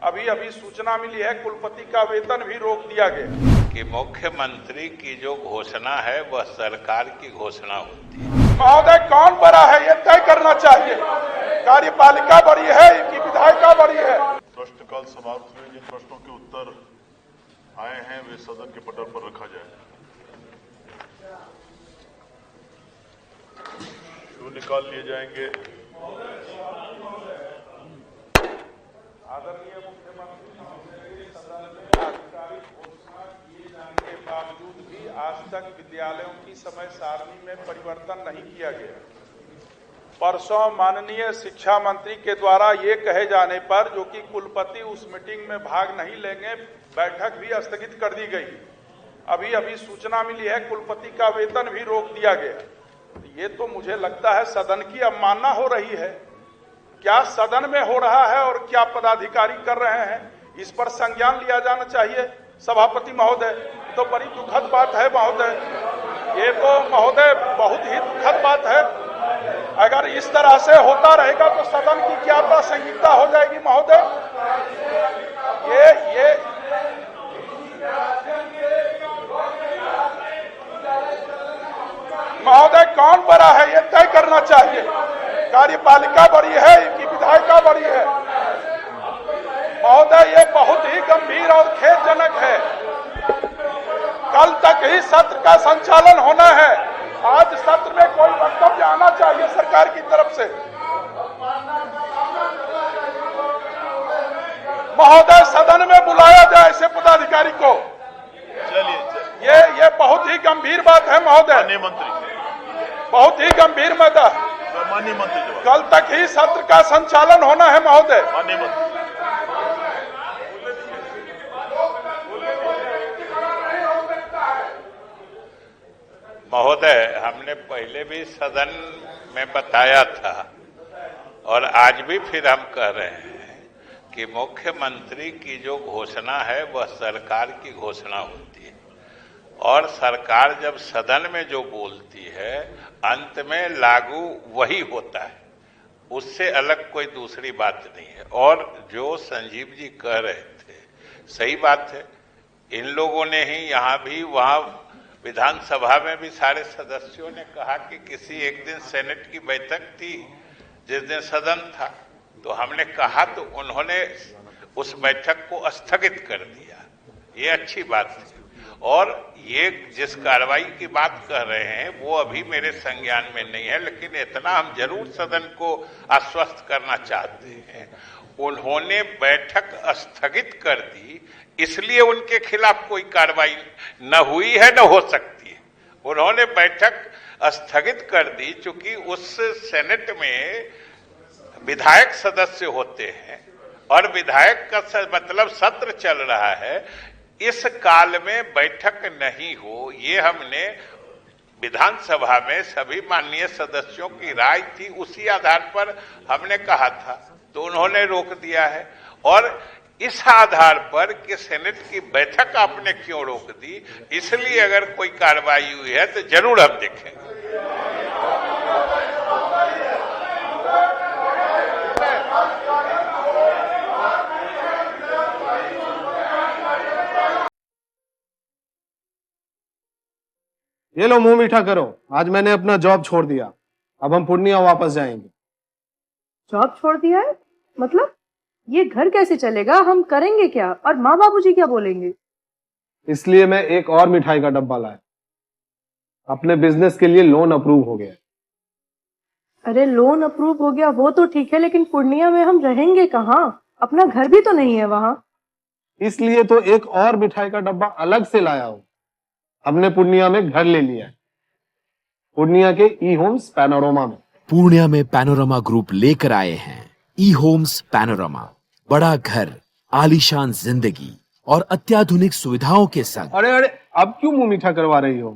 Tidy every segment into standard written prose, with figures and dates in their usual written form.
अभी अभी सूचना मिली है कुलपति का वेतन भी रोक दिया गया कि मुख्यमंत्री की जो घोषणा है वह सरकार की घोषणा होती है। महोदय कौन बड़ा है ये तय करना चाहिए। कार्यपालिका बड़ी है कि विधायिका बड़ी है। प्रश्नकाल समाप्त हुए। जिन प्रश्नों के उत्तर आए हैं वे सदन के पटल पर रखा जाए। निकाल लिए जाएंगे। आदरणीय मुख्यमंत्री महोदय, सदन में आधिकारिक घोषणा किए जाने के बावजूद भी आज तक विद्यालयों की समय सारणी में परिवर्तन नहीं किया गया। परसों माननीय शिक्षा मंत्री के द्वारा ये कहे जाने पर जो कि कुलपति उस मीटिंग में भाग नहीं लेंगे, बैठक भी स्थगित कर दी गई। अभी अभी सूचना मिली है कुलपति का वेतन भी रोक दिया गया। ये तो मुझे लगता है सदन की अवमानना हो रही है। क्या सदन में हो रहा है और क्या पदाधिकारी कर रहे हैं, इस पर संज्ञान लिया जाना चाहिए सभापति महोदय। तो बड़ी दुखद बात है महोदय, ये तो महोदय बहुत ही दुखद बात है। अगर इस तरह से होता रहेगा तो सदन की क्या प्रासंगिकता हो जाएगी महोदय। ये महोदय कौन बड़ा है ये तय करना चाहिए। कार्यपालिका बड़ी है कि विधायिका बड़ी है। महोदय ये बहुत ही गंभीर और खेदजनक है। कल तक ही सत्र का संचालन होना है। आज सत्र में कोई वक्तव्य आना चाहिए सरकार की तरफ से। महोदय सदन में बुलाया जाए ऐसे पदाधिकारी को। चलिए ये बहुत ही गंभीर बात है महोदय। माननीय मंत्री, बहुत ही गंभीर मुद्दा। माननीय मंत्री जवाब। कल तक ही सत्र का संचालन होना है महोदय। माननीय मंत्री, महोदय, हमने पहले भी सदन में बताया था और आज भी फिर हम कह रहे हैं कि मुख्यमंत्री की जो घोषणा है वह सरकार की घोषणा होती है और सरकार जब सदन में जो बोलती है अंत में लागू वही होता है, उससे अलग कोई दूसरी बात नहीं है। और जो संजीव जी कह रहे थे सही बात है। इन लोगों ने ही यहाँ भी वहाँ विधानसभा में भी सारे सदस्यों ने कहा कि किसी एक दिन सेनेट की बैठक थी जिस दिन सदन था, तो हमने कहा तो उन्होंने उस बैठक को स्थगित कर दिया। ये अच्छी बात थी। और ये जिस कार्रवाई की बात कर रहे हैं वो अभी मेरे संज्ञान में नहीं है, लेकिन इतना हम जरूर सदन को आश्वस्त करना चाहते हैं, उन्होंने बैठक स्थगित कर दी इसलिए उनके खिलाफ कोई कार्रवाई न हुई है न हो सकती है। उन्होंने बैठक स्थगित कर दी चूंकि उस सेनेट में विधायक सदस्य होते हैं और विधायक का मतलब सत्र चल रहा है। इस काल में बैठक नहीं हो, ये हमने विधानसभा में सभी माननीय सदस्यों की राय थी, उसी आधार पर हमने कहा था, तो उन्होंने रोक दिया है। और इस आधार पर कि सेनेट की बैठक आपने क्यों रोक दी, इसलिए अगर कोई कार्रवाई हुई है तो जरूर हम देखेंगे। ये लो मुंह मीठा करो, आज मैंने अपना जॉब छोड़ दिया। अब हम पूर्णिया वापस जाएंगे। जॉब छोड़ दिया है? मतलब ये घर कैसे चलेगा? हम करेंगे क्या? और माँ बाबूजी क्या बोलेंगे? इसलिए मैं एक और मिठाई का डब्बा लाया। अपने बिजनेस के लिए लोन अप्रूव हो गया। अरे लोन अप्रूव हो गया वो तो ठीक है, लेकिन पूर्णिया में हम रहेंगे कहाँ? अपना घर भी तो नहीं है वहाँ। इसलिए तो एक और मिठाई का डब्बा अलग से लाया हूँ। हमने पूर्णिया में घर ले लिया है, पूर्णिया के ई होम्स पैनोरमा में। पूर्णिया में पैनोरमा ग्रुप लेकर आए हैं ई होम्स पैनोरमा। बड़ा घर, आलीशान जिंदगी और अत्याधुनिक सुविधाओं के संग। अरे अब क्यों मुंह मीठा करवा रही हो?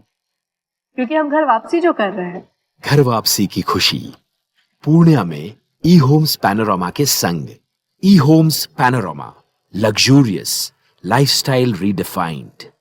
क्योंकि हम घर वापसी जो कर रहे हैं। घर वापसी की खुशी पूर्णिया में ई होम्स पैनोरमा के संग। E homes panorama, luxurious lifestyle redefined.